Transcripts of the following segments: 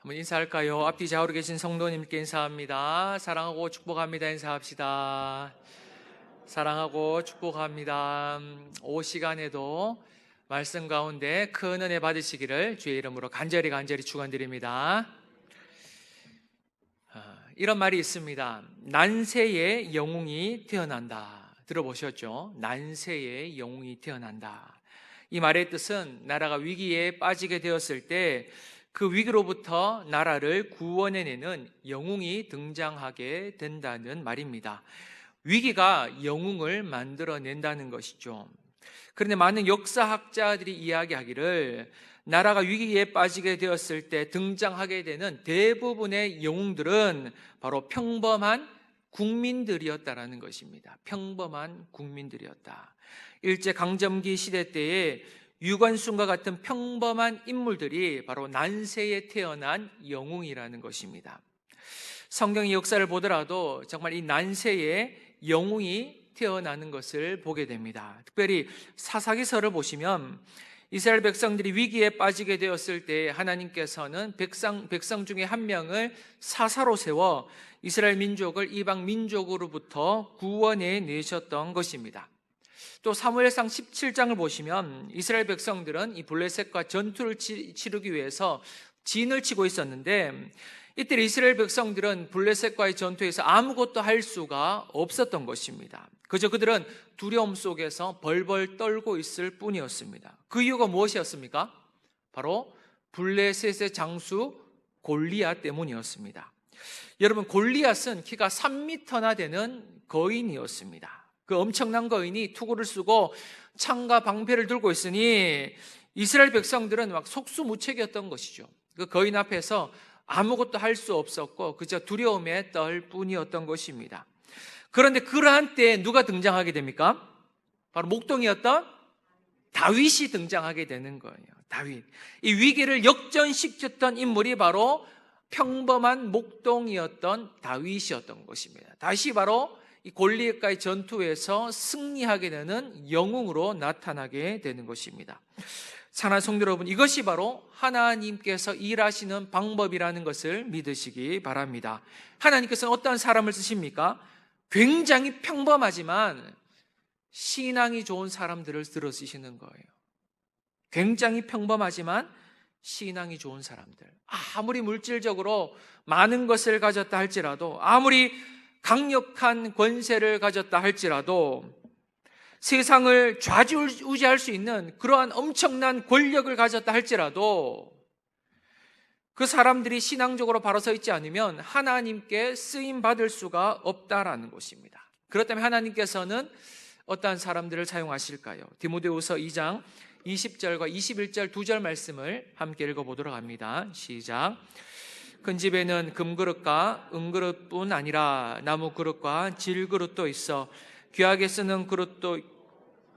한번 인사할까요? 앞뒤 좌우로 계신 성도님께 인사합니다. 사랑하고 축복합니다. 인사합시다. 사랑하고 축복합니다. 오후 시간에도 말씀 가운데 큰 은혜 받으시기를 주의 이름으로 간절히 축원드립니다. 이런 말이 있습니다. 난세에 영웅이 태어난다. 들어보셨죠? 난세에 영웅이 태어난다. 이 말의 뜻은 나라가 위기에 빠지게 되었을 때 그 위기로부터 나라를 구원해내는 영웅이 등장하게 된다는 말입니다. 위기가 영웅을 만들어낸다는 것이죠. 그런데 많은 역사학자들이 이야기하기를 나라가 위기에 빠지게 되었을 때 등장하게 되는 대부분의 영웅들은 바로 평범한 국민들이었다라는 것입니다. 평범한 국민들이었다. 일제강점기 시대 때에 유관순과 같은 평범한 인물들이 바로 난세에 태어난 영웅이라는 것입니다. 성경의 역사를 보더라도 정말 이 난세에 영웅이 태어나는 것을 보게 됩니다. 특별히 사사기서를 보시면 이스라엘 백성들이 위기에 빠지게 되었을 때 하나님께서는 백성 중에 한 명을 사사로 세워 이스라엘 민족을 이방 민족으로부터 구원해 내셨던 것입니다. 또 사무엘상 17장을 보시면 이스라엘 백성들은 이 블레셋과 전투를 치르기 위해서 진을 치고 있었는데 이때 이스라엘 백성들은 블레셋과의 전투에서 아무것도 할 수가 없었던 것입니다. 그저 그들은 두려움 속에서 벌벌 떨고 있을 뿐이었습니다. 그 이유가 무엇이었습니까? 바로 블레셋의 장수 골리앗 때문이었습니다. 여러분, 골리앗은 키가 3m나 되는 거인이었습니다. 그 엄청난 거인이 투구를 쓰고 창과 방패를 들고 있으니 이스라엘 백성들은 막 속수무책이었던 것이죠. 그 거인 앞에서 아무것도 할 수 없었고 그저 두려움에 떨 뿐이었던 것입니다. 그런데 그러한 때에 누가 등장하게 됩니까? 바로 목동이었던 다윗이 등장하게 되는 거예요. 다윗. 이 위기를 역전시켰던 인물이 바로 평범한 목동이었던 다윗이었던 것입니다. 다윗이 바로 이 골리앗과의 전투에서 승리하게 되는 영웅으로 나타나게 되는 것입니다. 사랑하는 성도 여러분, 이것이 바로 하나님께서 일하시는 방법이라는 것을 믿으시기 바랍니다. 하나님께서는 어떤 사람을 쓰십니까? 굉장히 평범하지만 신앙이 좋은 사람들을 들어 쓰시는 거예요. 굉장히 평범하지만 신앙이 좋은 사람들. 아무리 물질적으로 많은 것을 가졌다 할지라도, 아무리 강력한 권세를 가졌다 할지라도, 세상을 좌지우지할 수 있는 그러한 엄청난 권력을 가졌다 할지라도 그 사람들이 신앙적으로 바로 서 있지 않으면 하나님께 쓰임받을 수가 없다라는 것입니다. 그렇다면 하나님께서는 어떠한 사람들을 사용하실까요? 디모데후서 2장 20절과 21절 두 절 말씀을 함께 읽어보도록 합니다. 시작. 큰 집에는 금그릇과 은그릇뿐 아니라 나무그릇과 질그릇도 있어 귀하게 쓰는 그릇도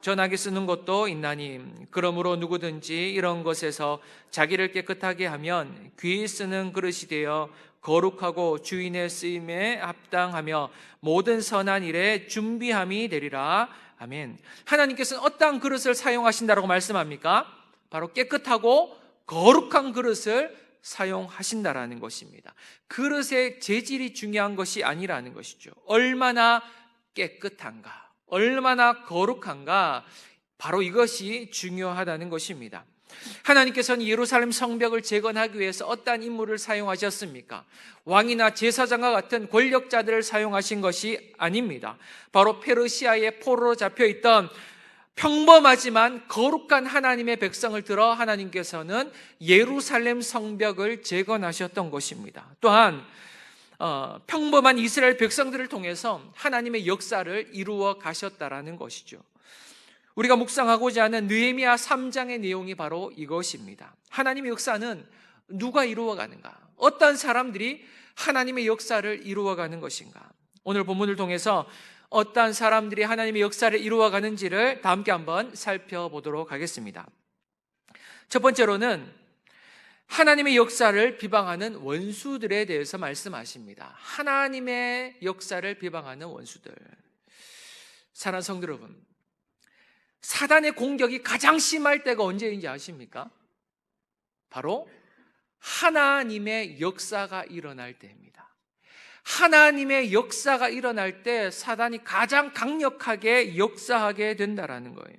전하게 쓰는 것도 있나니 그러므로 누구든지 이런 것에서 자기를 깨끗하게 하면 귀히 쓰는 그릇이 되어 거룩하고 주인의 쓰임에 합당하며 모든 선한 일에 준비함이 되리라. 아멘. 하나님께서는 어떠한 그릇을 사용하신다고 말씀합니까? 바로 깨끗하고 거룩한 그릇을 사용하신다라는 것입니다. 그릇의 재질이 중요한 것이 아니라는 것이죠. 얼마나 깨끗한가, 얼마나 거룩한가, 바로 이것이 중요하다는 것입니다. 하나님께서는 예루살렘 성벽을 재건하기 위해서 어떠한 인물을 사용하셨습니까? 왕이나 제사장과 같은 권력자들을 사용하신 것이 아닙니다. 바로 페르시아의 포로로 잡혀있던 평범하지만 거룩한 하나님의 백성을 들어 하나님께서는 예루살렘 성벽을 재건하셨던 것입니다. 또한 평범한 이스라엘 백성들을 통해서 하나님의 역사를 이루어 가셨다라는 것이죠. 우리가 묵상하고자 하는 느헤미야 3장의 내용이 바로 이것입니다. 하나님의 역사는 누가 이루어가는가? 어떤 사람들이 하나님의 역사를 이루어가는 것인가? 오늘 본문을 통해서 어떤 사람들이 하나님의 역사를 이루어가는지를 다 함께 한번 살펴보도록 하겠습니다. 첫 번째로는 하나님의 역사를 비방하는 원수들에 대해서 말씀하십니다. 하나님의 역사를 비방하는 원수들. 사랑하는 성도 여러분, 사단의 공격이 가장 심할 때가 언제인지 아십니까? 바로 하나님의 역사가 일어날 때입니다. 하나님의 역사가 일어날 때 사단이 가장 강력하게 역사하게 된다라는 거예요.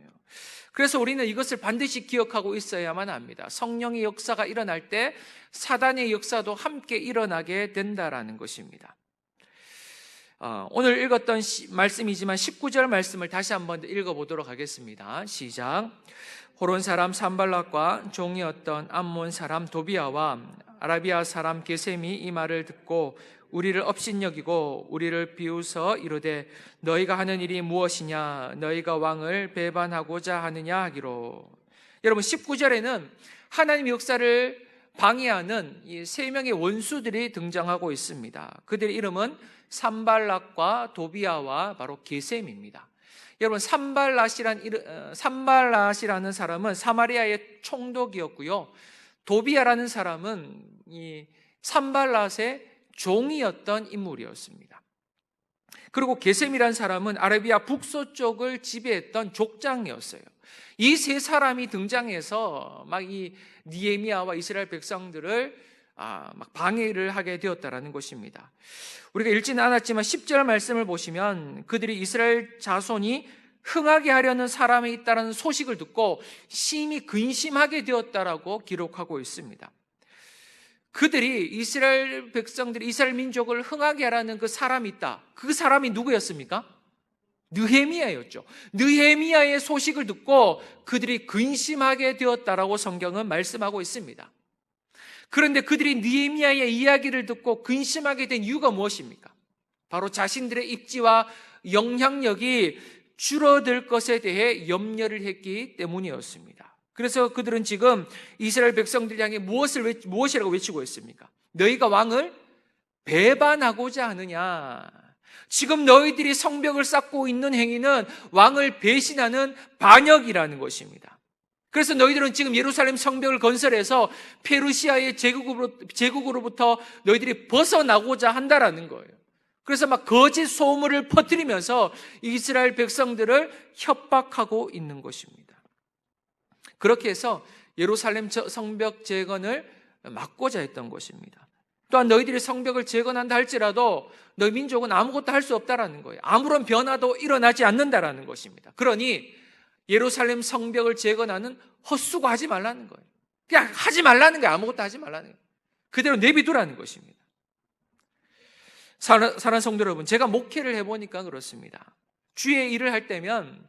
그래서 우리는 이것을 반드시 기억하고 있어야만 합니다. 성령의 역사가 일어날 때 사단의 역사도 함께 일어나게 된다라는 것입니다. 오늘 읽었던 말씀이지만 19절 말씀을 다시 한번 읽어보도록 하겠습니다. 시작. 호론 사람 산발락과 종이었던 암몬 사람 도비아와 아라비아 사람 게셈이 이 말을 듣고 우리를 업신여기고 우리를 비웃어 이르되 너희가 하는 일이 무엇이냐? 너희가 왕을 배반하고자 하느냐 하기로. 여러분 19절에는 하나님의 역사를 방해하는 이 세 명의 원수들이 등장하고 있습니다. 그들의 이름은 산발락과 도비아와 바로 게셈입니다. 여러분 산발랏이라는 사람은 사마리아의 총독이었고요. 도비아라는 사람은 이 산발랏의 종이었던 인물이었습니다. 그리고 게셈이라는 사람은 아라비아 북서쪽을 지배했던 족장이었어요. 이 세 사람이 등장해서 막 이 느헤미야와 이스라엘 백성들을 막 방해를 하게 되었다라는 것입니다. 우리가 읽지는 않았지만 10절 말씀을 보시면 그들이 이스라엘 자손이 흥하게 하려는 사람이 있다는 소식을 듣고 심히 근심하게 되었다라고 기록하고 있습니다. 그들이 이스라엘 백성들이 이스라엘 민족을 흥하게 하라는 그 사람이 있다. 그 사람이 누구였습니까? 느헤미야였죠. 느헤미야의 소식을 듣고 그들이 근심하게 되었다라고 성경은 말씀하고 있습니다. 그런데 그들이 느헤미야의 이야기를 듣고 근심하게 된 이유가 무엇입니까? 바로 자신들의 입지와 영향력이 줄어들 것에 대해 염려를 했기 때문이었습니다. 그래서 그들은 지금 이스라엘 백성들 향해 무엇이라고 외치고 있습니까? 너희가 왕을 배반하고자 하느냐? 지금 너희들이 성벽을 쌓고 있는 행위는 왕을 배신하는 반역이라는 것입니다. 그래서 너희들은 지금 예루살렘 성벽을 건설해서 페르시아의 제국으로부터 너희들이 벗어나고자 한다라는 거예요. 그래서 막 거짓 소문을 퍼뜨리면서 이스라엘 백성들을 협박하고 있는 것입니다. 그렇게 해서 예루살렘 성벽 재건을 막고자 했던 것입니다. 또한 너희들이 성벽을 재건한다 할지라도 너희 민족은 아무것도 할 수 없다라는 거예요. 아무런 변화도 일어나지 않는다라는 것입니다. 그러니 예루살렘 성벽을 재건하는 헛수고하지 말라는 거예요. 그냥 하지 말라는 거예요. 아무것도 하지 말라는 거예요. 그대로 내비두라는 것입니다. 사랑하는 성도 여러분, 제가 목회를 해보니까 그렇습니다. 주의 일을 할 때면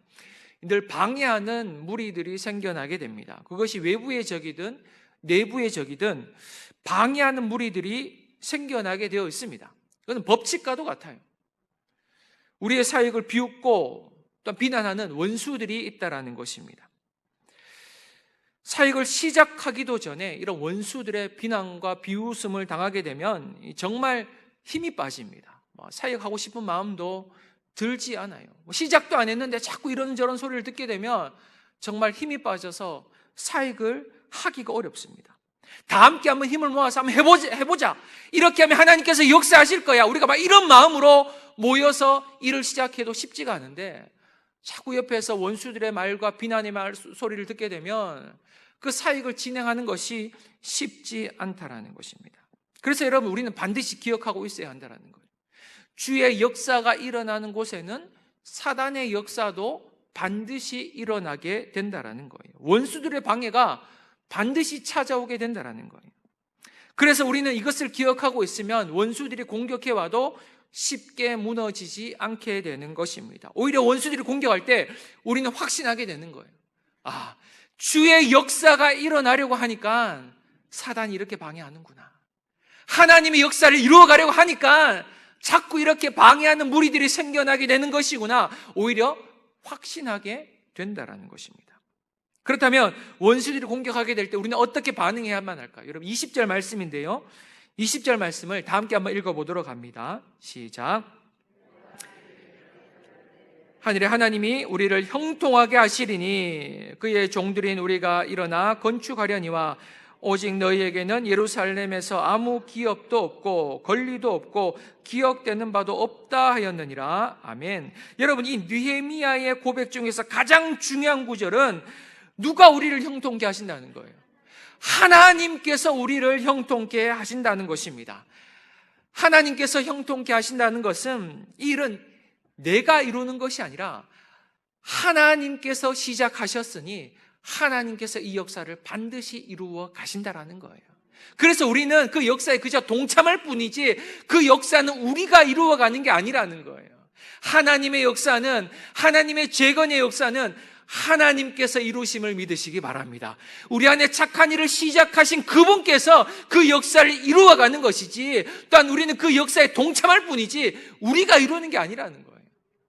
늘 방해하는 무리들이 생겨나게 됩니다. 그것이 외부의 적이든 내부의 적이든 방해하는 무리들이 생겨나게 되어 있습니다. 그건 법칙과도 같아요. 우리의 사역을 비웃고 또 비난하는 원수들이 있다라는 것입니다. 사역을 시작하기도 전에 이런 원수들의 비난과 비웃음을 당하게 되면 정말 힘이 빠집니다. 사역하고 싶은 마음도 들지 않아요. 시작도 안 했는데 자꾸 이런저런 소리를 듣게 되면 정말 힘이 빠져서 사역을 하기가 어렵습니다. 다 함께 한번 힘을 모아서 한번 해보자. 이렇게 하면 하나님께서 역사하실 거야. 우리가 막 이런 마음으로 모여서 일을 시작해도 쉽지가 않은데 자꾸 옆에서 원수들의 말과 비난의 소리를 듣게 되면 그 사역을 진행하는 것이 쉽지 않다라는 것입니다. 그래서 여러분, 우리는 반드시 기억하고 있어야 한다는 거예요. 주의 역사가 일어나는 곳에는 사단의 역사도 반드시 일어나게 된다라는 거예요. 원수들의 방해가 반드시 찾아오게 된다라는 거예요. 그래서 우리는 이것을 기억하고 있으면 원수들이 공격해와도 쉽게 무너지지 않게 되는 것입니다. 오히려 원수들이 공격할 때 우리는 확신하게 되는 거예요. 주의 역사가 일어나려고 하니까 사단이 이렇게 방해하는구나. 하나님의 역사를 이루어가려고 하니까 자꾸 이렇게 방해하는 무리들이 생겨나게 되는 것이구나. 오히려 확신하게 된다라는 것입니다. 그렇다면 원수들이 공격하게 될 때 우리는 어떻게 반응해야만 할까요? 여러분 20절 말씀인데요. 20절 말씀을 다 함께 한번 읽어보도록 합니다. 시작. 하늘의 하나님이 우리를 형통하게 하시리니 그의 종들인 우리가 일어나 건축하려니와 오직 너희에게는 예루살렘에서 아무 기업도 없고 권리도 없고 기억되는 바도 없다 하였느니라. 아멘. 여러분, 이 느헤미야의 고백 중에서 가장 중요한 구절은 누가 우리를 형통케 하신다는 거예요. 하나님께서 우리를 형통케 하신다는 것입니다. 하나님께서 형통케 하신다는 것은 이 일은 내가 이루는 것이 아니라 하나님께서 시작하셨으니 하나님께서 이 역사를 반드시 이루어 가신다라는 거예요. 그래서 우리는 그 역사에 그저 동참할 뿐이지 그 역사는 우리가 이루어가는 게 아니라는 거예요. 하나님의 역사는, 하나님의 재건의 역사는 하나님께서 이루심을 믿으시기 바랍니다. 우리 안에 착한 일을 시작하신 그분께서 그 역사를 이루어가는 것이지, 또한 우리는 그 역사에 동참할 뿐이지 우리가 이루는 게 아니라는 거예요.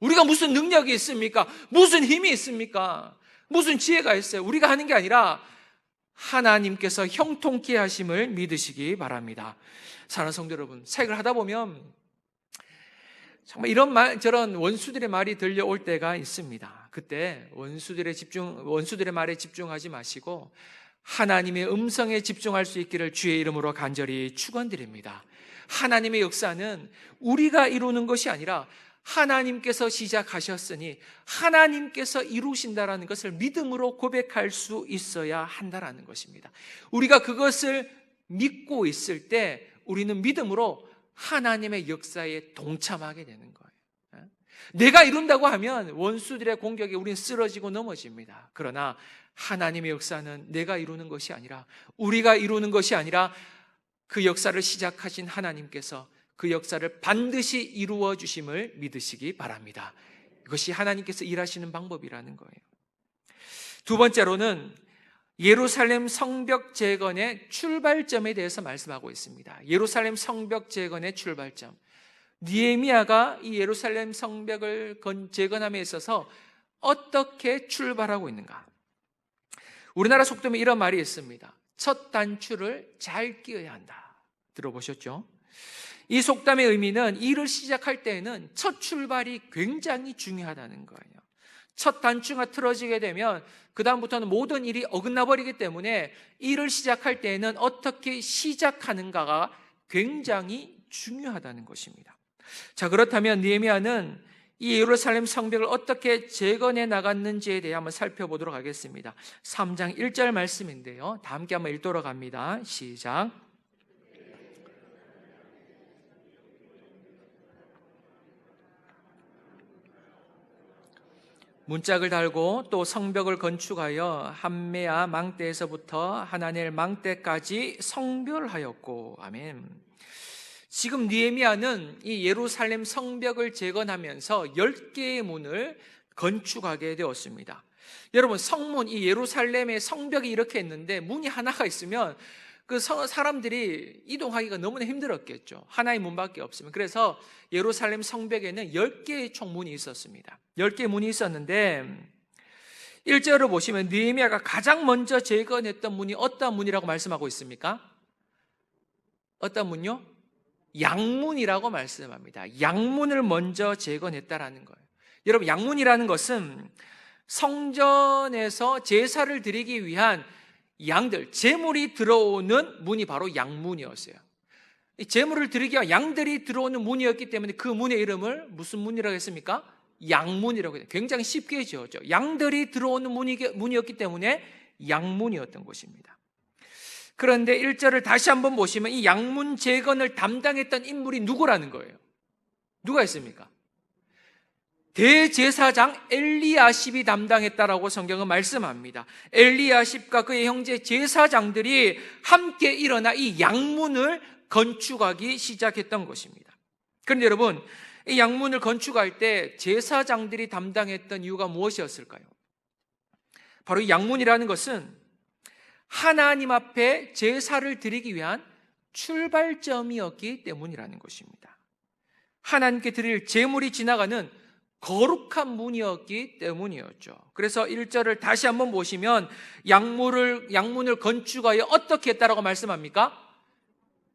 우리가 무슨 능력이 있습니까? 무슨 힘이 있습니까? 무슨 지혜가 있어요? 우리가 하는 게 아니라 하나님께서 형통케 하심을 믿으시기 바랍니다. 사랑하는 성도 여러분, 사역을 하다 보면 정말 이런 말, 저런 원수들의 말이 들려올 때가 있습니다. 그때 원수들의 말에 집중하지 마시고 하나님의 음성에 집중할 수 있기를 주의 이름으로 간절히 축원드립니다. 하나님의 역사는 우리가 이루는 것이 아니라 하나님께서 시작하셨으니 하나님께서 이루신다라는 것을 믿음으로 고백할 수 있어야 한다라는 것입니다. 우리가 그것을 믿고 있을 때 우리는 믿음으로 하나님의 역사에 동참하게 되는 거예요. 내가 이룬다고 하면 원수들의 공격에 우리는 쓰러지고 넘어집니다. 그러나 하나님의 역사는 내가 이루는 것이 아니라, 우리가 이루는 것이 아니라 그 역사를 시작하신 하나님께서 그 역사를 반드시 이루어 주심을 믿으시기 바랍니다. 이것이 하나님께서 일하시는 방법이라는 거예요. 두 번째로는 예루살렘 성벽 재건의 출발점에 대해서 말씀하고 있습니다. 예루살렘 성벽 재건의 출발점. 느헤미야가 이 예루살렘 성벽을 재건함에 있어서 어떻게 출발하고 있는가? 우리나라 속담에 이런 말이 있습니다. 첫 단추를 잘 끼워야 한다. 들어보셨죠? 이 속담의 의미는 일을 시작할 때에는 첫 출발이 굉장히 중요하다는 거예요. 첫 단추가 틀어지게 되면 그 다음부터는 모든 일이 어긋나 버리기 때문에 일을 시작할 때에는 어떻게 시작하는가가 굉장히 중요하다는 것입니다. 자, 그렇다면 느헤미야는 이 예루살렘 성벽을 어떻게 재건해 나갔는지에 대해 한번 살펴보도록 하겠습니다. 3장 1절 말씀인데요, 다 함께 한번 읽도록 합니다. 시작. 문짝을 달고 또 성벽을 건축하여 함메아 망대에서부터 하나넬 망대까지 성별하였고. 아멘. 지금 느헤미야는 이 예루살렘 성벽을 재건하면서 10개의 문을 건축하게 되었습니다. 여러분, 성문, 이 예루살렘의 성벽이 이렇게 있는데 문이 하나가 있으면 그 사람들이 이동하기가 너무나 힘들었겠죠. 하나의 문밖에 없으면. 그래서 예루살렘 성벽에는 10개의 총 문이 있었습니다. 10개의 문이 있었는데 1절을 보시면 느헤미야가 가장 먼저 재건했던 문이 어떤 문이라고 말씀하고 있습니까? 어떤 문요? 양문이라고 말씀합니다. 양문을 먼저 재건했다라는 거예요. 여러분, 양문이라는 것은 성전에서 제사를 드리기 위한 양들, 제물이 들어오는 문이 바로 양문이었어요. 제물을 드리기 위한 양들이 들어오는 문이었기 때문에 그 문의 이름을 무슨 문이라고 했습니까? 양문이라고 해요. 굉장히 쉽게 지었죠. 양들이 들어오는 문이었기 때문에 양문이었던 것입니다. 그런데 1절을 다시 한번 보시면 이 양문 재건을 담당했던 인물이 누구라는 거예요? 누가 있습니까? 대제사장 엘리야십이 담당했다라고 성경은 말씀합니다. 엘리야십과 그의 형제 제사장들이 함께 일어나 이 양문을 건축하기 시작했던 것입니다. 그런데 여러분, 이 양문을 건축할 때 제사장들이 담당했던 이유가 무엇이었을까요? 바로 이 양문이라는 것은 하나님 앞에 제사를 드리기 위한 출발점이었기 때문이라는 것입니다. 하나님께 드릴 제물이 지나가는 거룩한 문이었기 때문이었죠. 그래서 1절을 다시 한번 보시면 양문을 건축하여 어떻게 했다라고 말씀합니까?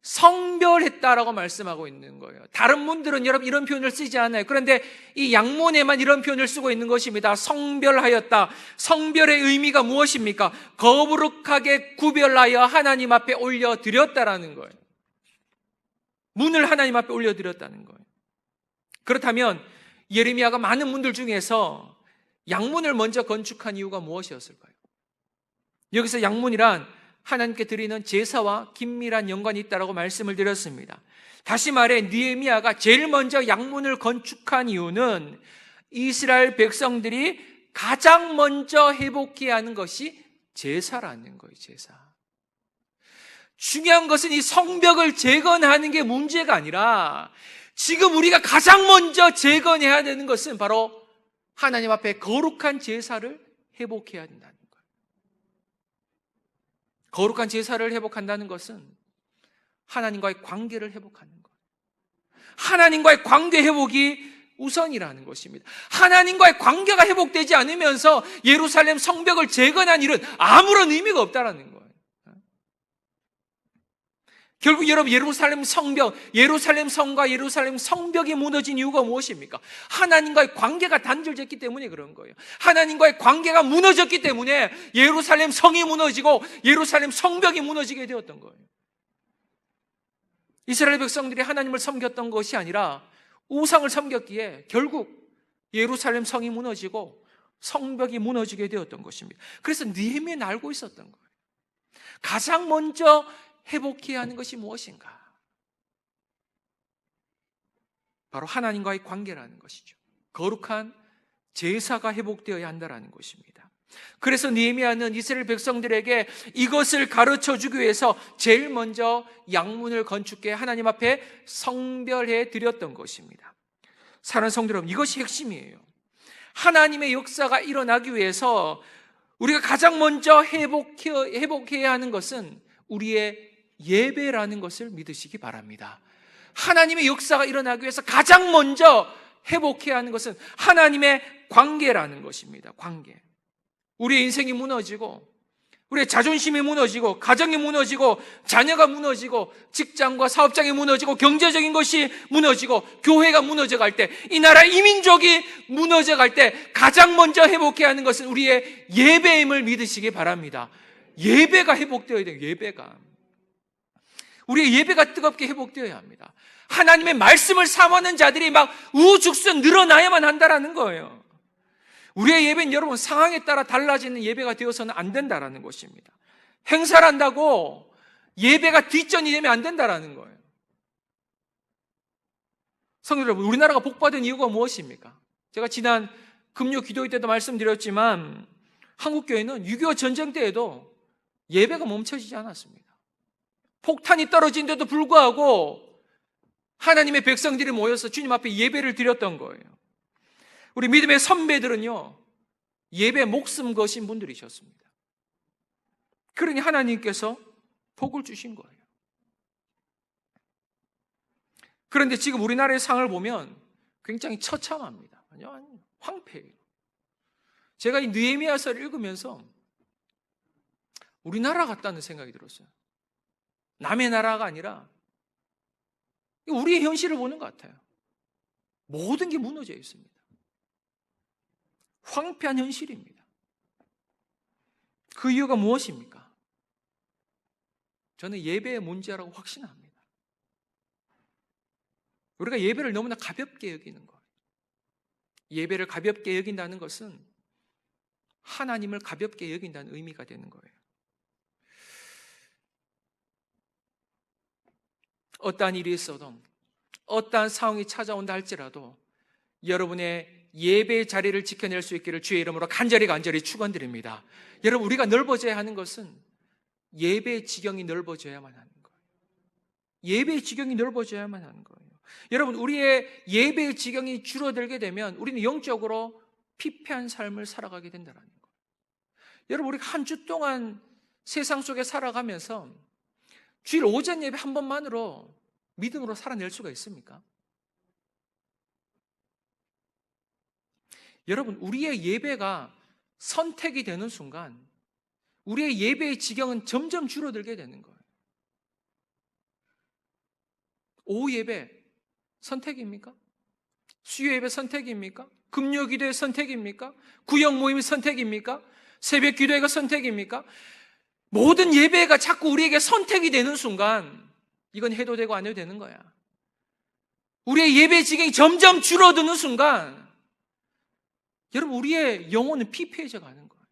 성별했다라고 말씀하고 있는 거예요. 다른 문들은 여러분 이런 표현을 쓰지 않아요. 그런데 이 양문에만 이런 표현을 쓰고 있는 것입니다. 성별하였다. 성별의 의미가 무엇입니까? 거룩하게 구별하여 하나님 앞에 올려드렸다라는 거예요. 문을 하나님 앞에 올려드렸다는 거예요. 그렇다면 예레미야가 많은 문들 중에서 양문을 먼저 건축한 이유가 무엇이었을까요? 여기서 양문이란 하나님께 드리는 제사와 긴밀한 연관이 있다고 말씀을 드렸습니다. 다시 말해 느헤미야가 제일 먼저 양문을 건축한 이유는 이스라엘 백성들이 가장 먼저 회복해야 하는 것이 제사라는 거예요. 제사. 중요한 것은 이 성벽을 재건하는 게 문제가 아니라 지금 우리가 가장 먼저 재건해야 되는 것은 바로 하나님 앞에 거룩한 제사를 회복해야 된다는 거예요. 거룩한 제사를 회복한다는 것은 하나님과의 관계를 회복하는 거예요. 하나님과의 관계 회복이 우선이라는 것입니다. 하나님과의 관계가 회복되지 않으면서 예루살렘 성벽을 재건한 일은 아무런 의미가 없다는 거예요. 결국 여러분, 예루살렘 성벽, 예루살렘 성과 예루살렘 성벽이 무너진 이유가 무엇입니까? 하나님과의 관계가 단절됐기 때문에 그런 거예요. 하나님과의 관계가 무너졌기 때문에 예루살렘 성이 무너지고 예루살렘 성벽이 무너지게 되었던 거예요. 이스라엘 백성들이 하나님을 섬겼던 것이 아니라 우상을 섬겼기에 결국 예루살렘 성이 무너지고 성벽이 무너지게 되었던 것입니다. 그래서 느헤미야는 알고 있었던 거예요. 가장 먼저 회복해야 하는 것이 무엇인가? 바로 하나님과의 관계라는 것이죠. 거룩한 제사가 회복되어야 한다는 것입니다. 그래서 느헤미야는 이스라엘 백성들에게 이것을 가르쳐주기 위해서 제일 먼저 양문을 건축해 하나님 앞에 성별해 드렸던 것입니다. 사랑하는 성도 여러분, 이것이 핵심이에요. 하나님의 역사가 일어나기 위해서 우리가 가장 먼저 회복해야 하는 것은 우리의 예배라는 것을 믿으시기 바랍니다. 하나님의 역사가 일어나기 위해서 가장 먼저 회복해야 하는 것은 하나님의 관계라는 것입니다. 관계. 우리의 인생이 무너지고 우리의 자존심이 무너지고 가정이 무너지고 자녀가 무너지고 직장과 사업장이 무너지고 경제적인 것이 무너지고 교회가 무너져갈 때, 이 나라 이민족이 무너져갈 때 가장 먼저 회복해야 하는 것은 우리의 예배임을 믿으시기 바랍니다. 예배가 회복되어야 돼요. 예배가. 우리의 예배가 뜨겁게 회복되어야 합니다. 하나님의 말씀을 사모하는 자들이 막 우후죽순 늘어나야만 한다라는 거예요. 우리의 예배는 여러분 상황에 따라 달라지는 예배가 되어서는 안 된다라는 것입니다. 행사를 한다고 예배가 뒷전이 되면 안 된다라는 거예요. 성도 여러분, 우리나라가 복받은 이유가 무엇입니까? 제가 지난 금요 기도회 때도 말씀드렸지만 한국교회는 6.25 전쟁 때에도 예배가 멈춰지지 않았습니다. 폭탄이 떨어진데도 불구하고 하나님의 백성들이 모여서 주님 앞에 예배를 드렸던 거예요. 우리 믿음의 선배들은요, 예배 목숨 거신 분들이셨습니다. 그러니 하나님께서 복을 주신 거예요. 그런데 지금 우리나라의 상을 보면 굉장히 처참합니다. 황폐해요. 제가 이 느헤미야서를 읽으면서 우리나라 같다는 생각이 들었어요. 남의 나라가 아니라 우리의 현실을 보는 것 같아요. 모든 게 무너져 있습니다. 황폐한 현실입니다. 그 이유가 무엇입니까? 저는 예배의 문제라고 확신합니다. 우리가 예배를 너무나 가볍게 여기는 거예요. 예배를 가볍게 여긴다는 것은 하나님을 가볍게 여긴다는 의미가 되는 거예요. 어떠한 일이 있어도, 어떠한 상황이 찾아온다 할지라도 여러분의 예배 자리를 지켜낼 수 있기를 주의 이름으로 간절히 축원드립니다. 여러분, 우리가 넓어져야 하는 것은 예배의 지경이 넓어져야만 하는 거예요. 예배의 지경이 넓어져야만 하는 거예요. 여러분, 우리의 예배의 지경이 줄어들게 되면 우리는 영적으로 피폐한 삶을 살아가게 된다는 거예요. 여러분, 우리가 한 주 동안 세상 속에 살아가면서 주일 오전 예배 한 번만으로 믿음으로 살아낼 수가 있습니까? 여러분, 우리의 예배가 선택이 되는 순간 우리의 예배의 지경은 점점 줄어들게 되는 거예요. 오후 예배 선택입니까? 수요 예배 선택입니까? 금요 기도의 선택입니까? 구역 모임의 선택입니까? 새벽 기도회가 선택입니까? 모든 예배가 자꾸 우리에게 선택이 되는 순간 이건 해도 되고 안 해도 되는 거야. 우리의 예배 지경이 점점 줄어드는 순간 여러분, 우리의 영혼은 피폐해져 가는 거예요.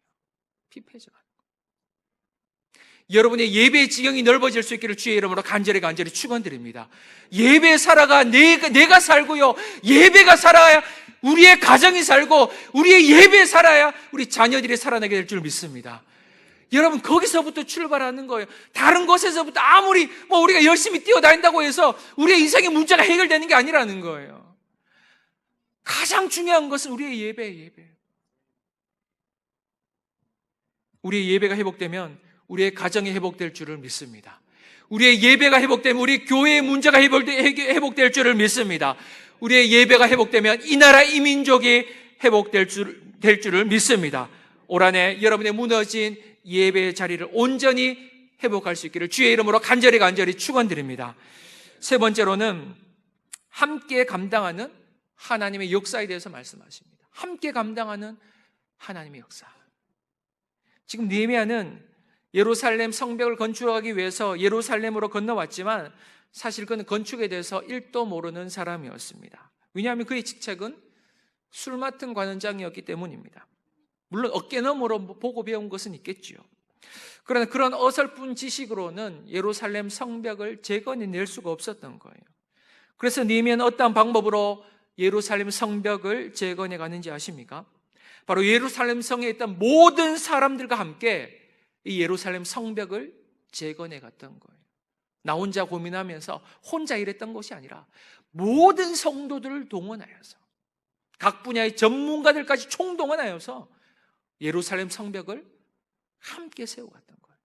피폐해져 가는 거예요. 여러분의 예배의 지경이 넓어질 수 있기를 주의 이름으로 간절히 축원드립니다. 예배 살아가 내가 살고요, 예배가 살아야 우리의 가정이 살고, 우리의 예배 살아야 우리 자녀들이 살아나게 될 줄 믿습니다. 여러분, 거기서부터 출발하는 거예요. 다른 곳에서부터 아무리 우리가 열심히 뛰어다닌다고 해서 우리의 인생의 문제가 해결되는 게 아니라는 거예요. 가장 중요한 것은 우리의 예배예요. 우리의 예배가 회복되면 우리의 가정이 회복될 줄을 믿습니다. 우리의 예배가 회복되면 우리 교회의 문제가 회복될 줄을 믿습니다. 우리의 예배가 회복되면 이 나라 이 민족이 회복될 줄을 믿습니다. 올 한 해 여러분의 무너진 예배의 자리를 온전히 회복할 수 있기를 주의 이름으로 간절히 축원드립니다. 세 번째로는 함께 감당하는 하나님의 역사에 대해서 말씀하십니다. 함께 감당하는 하나님의 역사. 지금 느헤미야는 예루살렘 성벽을 건축하기 위해서 예루살렘으로 건너왔지만 사실 그는 건축에 대해서 1도 모르는 사람이었습니다. 왜냐하면 그의 직책은 술 맡은 관원장이었기 때문입니다. 물론 어깨너머로 보고 배운 것은 있겠지요. 그러나 그런 어설픈 지식으로는 예루살렘 성벽을 재건해낼 수가 없었던 거예요. 그래서 느헤미야는 어떠한 방법으로 예루살렘 성벽을 재건해 가는지 아십니까? 바로 예루살렘 성에 있던 모든 사람들과 함께 이 예루살렘 성벽을 재건해 갔던 거예요. 나 혼자 고민하면서 혼자 일했던 것이 아니라 모든 성도들을 동원하여서, 각 분야의 전문가들까지 총동원하여서 예루살렘 성벽을 함께 세워갔던 거예요.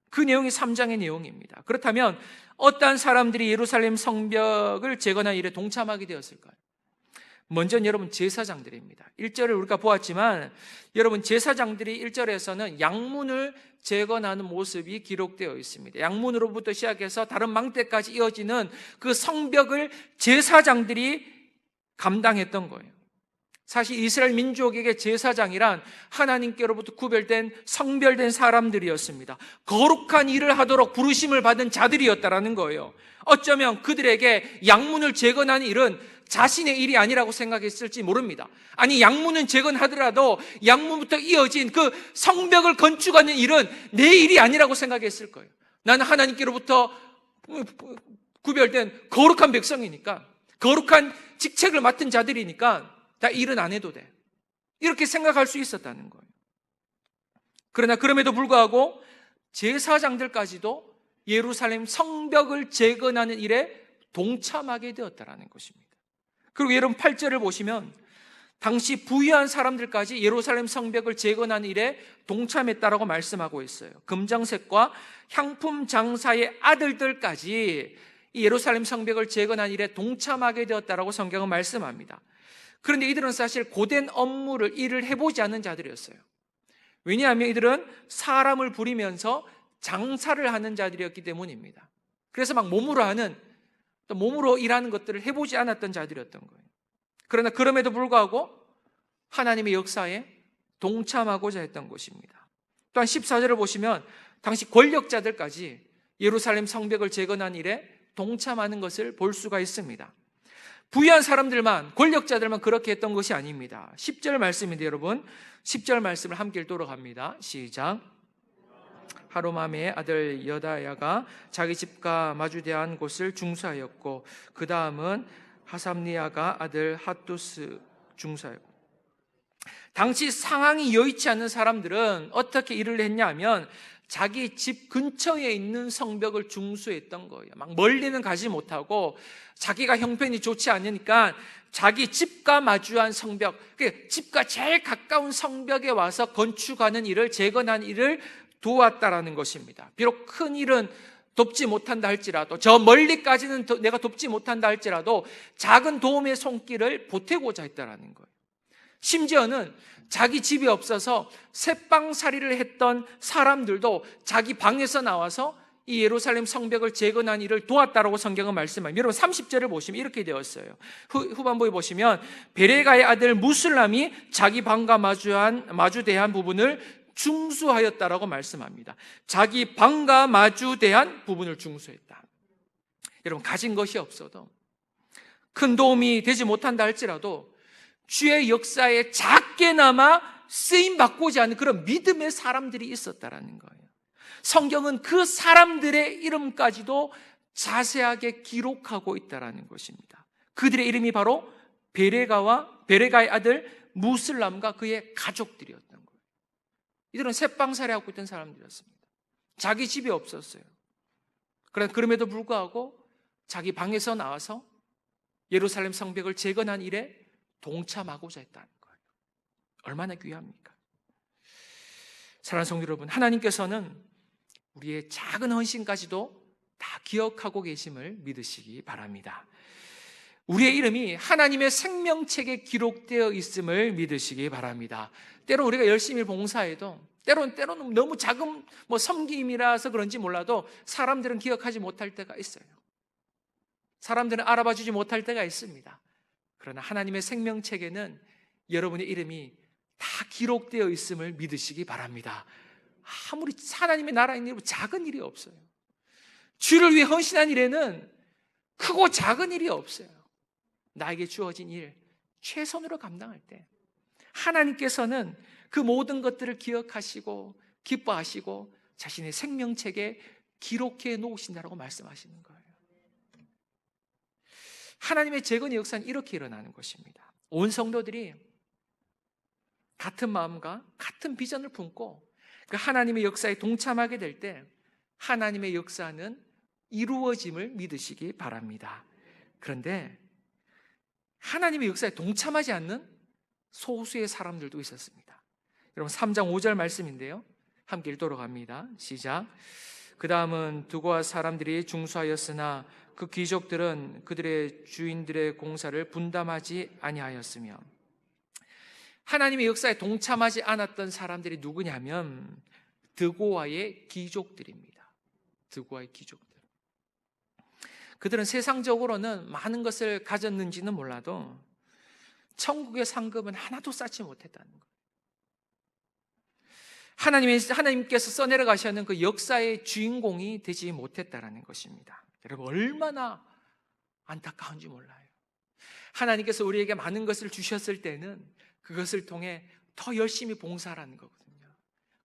그 내용이 3장의 내용입니다. 그렇다면 어떠한 사람들이 예루살렘 성벽을 재건한 일에 동참하게 되었을까요? 먼저는 여러분 제사장들입니다. 1절을 우리가 보았지만 여러분 제사장들이 1절에서는 양문을 재건하는 모습이 기록되어 있습니다. 양문으로부터 시작해서 다른 망대까지 이어지는 그 성벽을 제사장들이 감당했던 거예요. 사실 이스라엘 민족에게 제사장이란 하나님께로부터 구별된 성별된 사람들이었습니다. 거룩한 일을 하도록 부르심을 받은 자들이었다라는 거예요. 어쩌면 그들에게 양문을 재건하는 일은 자신의 일이 아니라고 생각했을지 모릅니다. 아니, 양문은 재건하더라도 양문부터 이어진 그 성벽을 건축하는 일은 내 일이 아니라고 생각했을 거예요. 나는 하나님께로부터 구별된 거룩한 백성이니까, 거룩한 직책을 맡은 자들이니까 다 일은 안 해도 돼, 이렇게 생각할 수 있었다는 거예요. 그러나 그럼에도 불구하고 제사장들까지도 예루살렘 성벽을 재건하는 일에 동참하게 되었다는 것입니다. 그리고 여러분 8절을 보시면 당시 부유한 사람들까지 예루살렘 성벽을 재건하는 일에 동참했다라고 말씀하고 있어요. 금정색과 향품 장사의 아들들까지 이 예루살렘 성벽을 재건하는 일에 동참하게 되었다라고 성경은 말씀합니다. 그런데 이들은 사실 고된 일을 해보지 않는 자들이었어요. 왜냐하면 이들은 사람을 부리면서 장사를 하는 자들이었기 때문입니다. 그래서 막 몸으로 일하는 것들을 해보지 않았던 자들이었던 거예요. 그러나 그럼에도 불구하고 하나님의 역사에 동참하고자 했던 것입니다. 또한 14절을 보시면 당시 권력자들까지 예루살렘 성벽을 재건한 일에 동참하는 것을 볼 수가 있습니다. 부유한 사람들만, 권력자들만 그렇게 했던 것이 아닙니다. 10절 말씀인데 여러분, 10절 말씀을 함께 읽도록 합니다. 시작. 하루맘의 아들 여다야가 자기 집과 마주대한 곳을 중수하였고, 그 다음은 하삼니아가 아들 핫두스 중수하였고. 당시 상황이 여의치 않는 사람들은 어떻게 일을 했냐면 자기 집 근처에 있는 성벽을 중수했던 거예요. 막 멀리는 가지 못하고 자기가 형편이 좋지 않으니까 자기 집과 마주한 성벽, 집과 제일 가까운 성벽에 와서 건축하는 일을, 재건하는 일을 도왔다라는 것입니다. 비록 큰 일은 돕지 못한다 할지라도, 저 멀리까지는 내가 돕지 못한다 할지라도 작은 도움의 손길을 보태고자 했다라는 거예요. 심지어는 자기 집이 없어서 새방살이를 했던 사람들도 자기 방에서 나와서 이 예루살렘 성벽을 재건한 일을 도왔다라고 성경은 말씀합니다. 여러분 30절을 보시면 이렇게 되었어요. 후반부에 보시면 베레가의 아들 무슬람이 자기 방과 마주대한 부분을 중수하였다라고 말씀합니다. 자기 방과 마주대한 부분을 중수했다. 여러분, 가진 것이 없어도, 큰 도움이 되지 못한다 할지라도 주의 역사에 작게나마 쓰임받고자 하는 그런 믿음의 사람들이 있었다라는 거예요. 성경은 그 사람들의 이름까지도 자세하게 기록하고 있다는 것입니다. 그들의 이름이 바로 베레가의 아들 무슬람과 그의 가족들이었던 거예요. 이들은 새빵살이하고 있던 사람들이었습니다. 자기 집이 없었어요. 그럼에도 불구하고 자기 방에서 나와서 예루살렘 성벽을 재건한 일에 동참하고자 했다는 거예요. 얼마나 귀합니까? 사랑하는 성도 여러분, 하나님께서는 우리의 작은 헌신까지도 다 기억하고 계심을 믿으시기 바랍니다. 우리의 이름이 하나님의 생명책에 기록되어 있음을 믿으시기 바랍니다. 때로 우리가 열심히 봉사해도 때로는 너무 작은 섬김이라서 그런지 몰라도 사람들은 기억하지 못할 때가 있어요. 사람들은 알아봐 주지 못할 때가 있습니다. 그러나 하나님의 생명책에는 여러분의 이름이 다 기록되어 있음을 믿으시기 바랍니다. 아무리 하나님의 나라에 있는 작은 일이 없어요. 주를 위해 헌신한 일에는 크고 작은 일이 없어요. 나에게 주어진 일 최선으로 감당할 때 하나님께서는 그 모든 것들을 기억하시고 기뻐하시고 자신의 생명책에 기록해 놓으신다라고 말씀하시는 거예요. 하나님의 재건의 역사는 이렇게 일어나는 것입니다. 온 성도들이 같은 마음과 같은 비전을 품고 그 하나님의 역사에 동참하게 될 때 하나님의 역사는 이루어짐을 믿으시기 바랍니다. 그런데 하나님의 역사에 동참하지 않는 소수의 사람들도 있었습니다. 여러분 3장 5절 말씀인데요, 함께 읽도록 합니다. 시작. 그 다음은 두고와 사람들이 중수하였으나 그 귀족들은 그들의 주인들의 공사를 분담하지 아니하였으며. 하나님의 역사에 동참하지 않았던 사람들이 누구냐면 드고와의 귀족들입니다. 드고와의 귀족들. 그들은 세상적으로는 많은 것을 가졌는지는 몰라도 천국의 상급은 하나도 쌓지 못했다는 거예요. 하나님께서 써내려 가시는 그 역사의 주인공이 되지 못했다는 것입니다. 여러분 얼마나 안타까운지 몰라요. 하나님께서 우리에게 많은 것을 주셨을 때는 그것을 통해 더 열심히 봉사하라는 거거든요.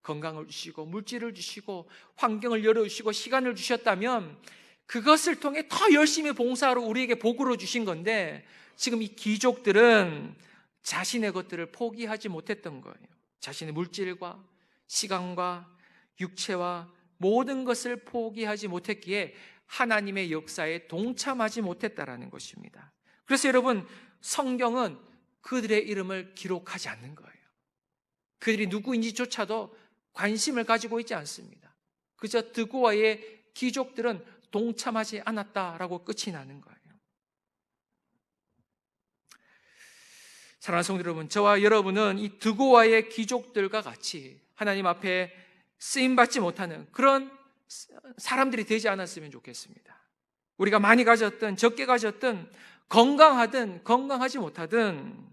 건강을 주시고 물질을 주시고 환경을 열어주시고 시간을 주셨다면 그것을 통해 더 열심히 봉사하러 우리에게 복으로 주신 건데, 지금 이 귀족들은 자신의 것들을 포기하지 못했던 거예요. 자신의 물질과 시간과 육체와 모든 것을 포기하지 못했기에 하나님의 역사에 동참하지 못했다라는 것입니다. 그래서 여러분 성경은 그들의 이름을 기록하지 않는 거예요. 그들이 누구인지조차도 관심을 가지고 있지 않습니다. 그저 드고와의 귀족들은 동참하지 않았다라고 끝이 나는 거예요. 사랑하는 성도 여러분, 저와 여러분은 이 드고와의 귀족들과 같이 하나님 앞에 쓰임받지 못하는 그런 사람들이 되지 않았으면 좋겠습니다. 우리가 많이 가졌든 적게 가졌든 건강하든 건강하지 못하든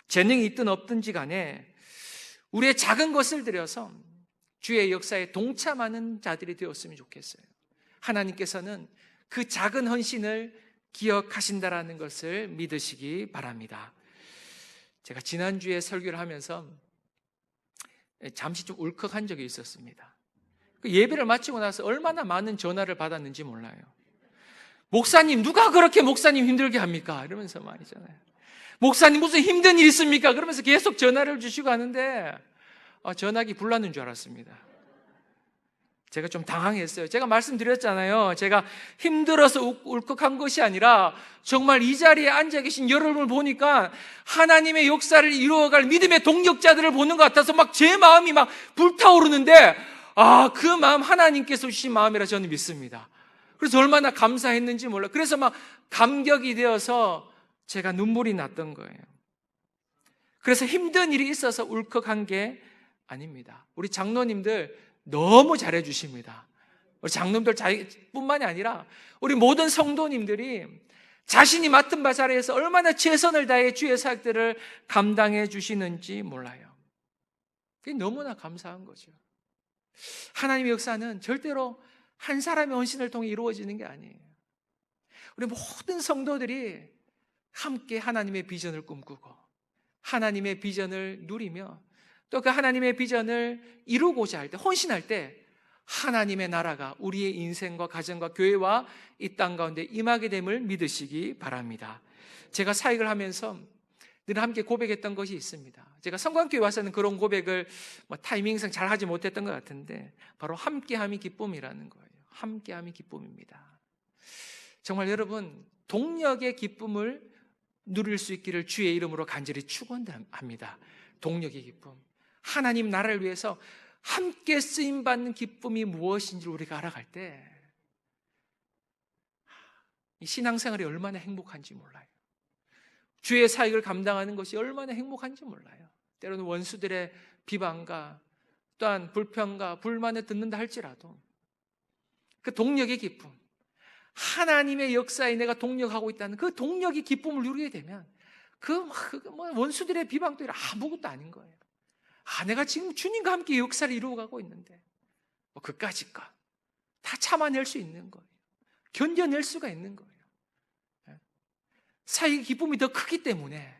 재능이 있든 없든지 간에 우리의 작은 것을 들여서 주의 역사에 동참하는 자들이 되었으면 좋겠어요. 하나님께서는 그 작은 헌신을 기억하신다라는 것을 믿으시기 바랍니다. 제가 지난주에 설교를 하면서 잠시 좀 울컥한 적이 있었습니다. 그 예배를 마치고 나서 얼마나 많은 전화를 받았는지 몰라요. 목사님, 누가 그렇게 목사님 힘들게 합니까? 이러면서 말이잖아요. 목사님 무슨 힘든 일 있습니까? 그러면서 계속 전화를 주시고 하는데 전화기 불났는 줄 알았습니다. 제가 좀 당황했어요. 제가 말씀드렸잖아요. 제가 힘들어서 울컥한 것이 아니라 정말 이 자리에 앉아 계신 여러분을 보니까 하나님의 역사를 이루어갈 믿음의 동력자들을 보는 것 같아서 막 제 마음이 막 불타오르는데 그 마음 하나님께서 주신 마음이라 저는 믿습니다. 그래서 얼마나 감사했는지 몰라요. 그래서 막 감격이 되어서 제가 눈물이 났던 거예요. 그래서 힘든 일이 있어서 울컥한 게 아닙니다. 우리 장로님들 너무 잘해 주십니다. 우리 장로님들 뿐만이 아니라 우리 모든 성도님들이 자신이 맡은 바 자리에서 얼마나 최선을 다해 주의 사역들을 감당해 주시는지 몰라요. 그게 너무나 감사한 거죠. 하나님의 역사는 절대로 한 사람의 헌신을 통해 이루어지는 게 아니에요. 우리 모든 성도들이 함께 하나님의 비전을 꿈꾸고 하나님의 비전을 누리며 또 그 하나님의 비전을 이루고자 할 때, 헌신할 때 하나님의 나라가 우리의 인생과 가정과 교회와 이 땅 가운데 임하게 됨을 믿으시기 바랍니다. 제가 사역을 하면서 늘 함께 고백했던 것이 있습니다. 제가 성광교회 와서는 그런 고백을 타이밍상 잘 하지 못했던 것 같은데, 바로 함께함이 기쁨이라는 거예요. 함께함이 기쁨입니다. 정말 여러분, 동력의 기쁨을 누릴 수 있기를 주의 이름으로 간절히 축원합니다. 동력의 기쁨, 하나님 나라를 위해서 함께 쓰임받는 기쁨이 무엇인지 우리가 알아갈 때 이 신앙생활이 얼마나 행복한지 몰라요. 주의 사역을 감당하는 것이 얼마나 행복한지 몰라요. 때로는 원수들의 비방과 또한 불평과 불만을 듣는다 할지라도 그 동력의 기쁨, 하나님의 역사에 내가 동력하고 있다는 그 동력의 기쁨을 누리게 되면 원수들의 비방도 아무것도 아닌 거예요. 내가 지금 주님과 함께 역사를 이루어가고 있는데 그까짓 거 다 참아낼 수 있는 거예요. 견뎌낼 수가 있는 거예요. 사역의 기쁨이 더 크기 때문에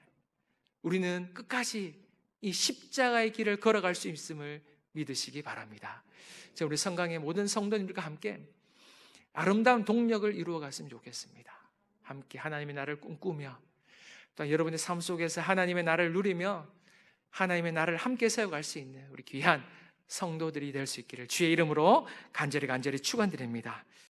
우리는 끝까지 이 십자가의 길을 걸어갈 수 있음을 믿으시기 바랍니다. 우리 성강의 모든 성도님들과 함께 아름다운 동력을 이루어갔으면 좋겠습니다. 함께 하나님의 나라를 꿈꾸며 또 여러분의 삶 속에서 하나님의 나라를 누리며 하나님의 나라를 함께 세워갈 수 있는 우리 귀한 성도들이 될 수 있기를 주의 이름으로 간절히 축원드립니다.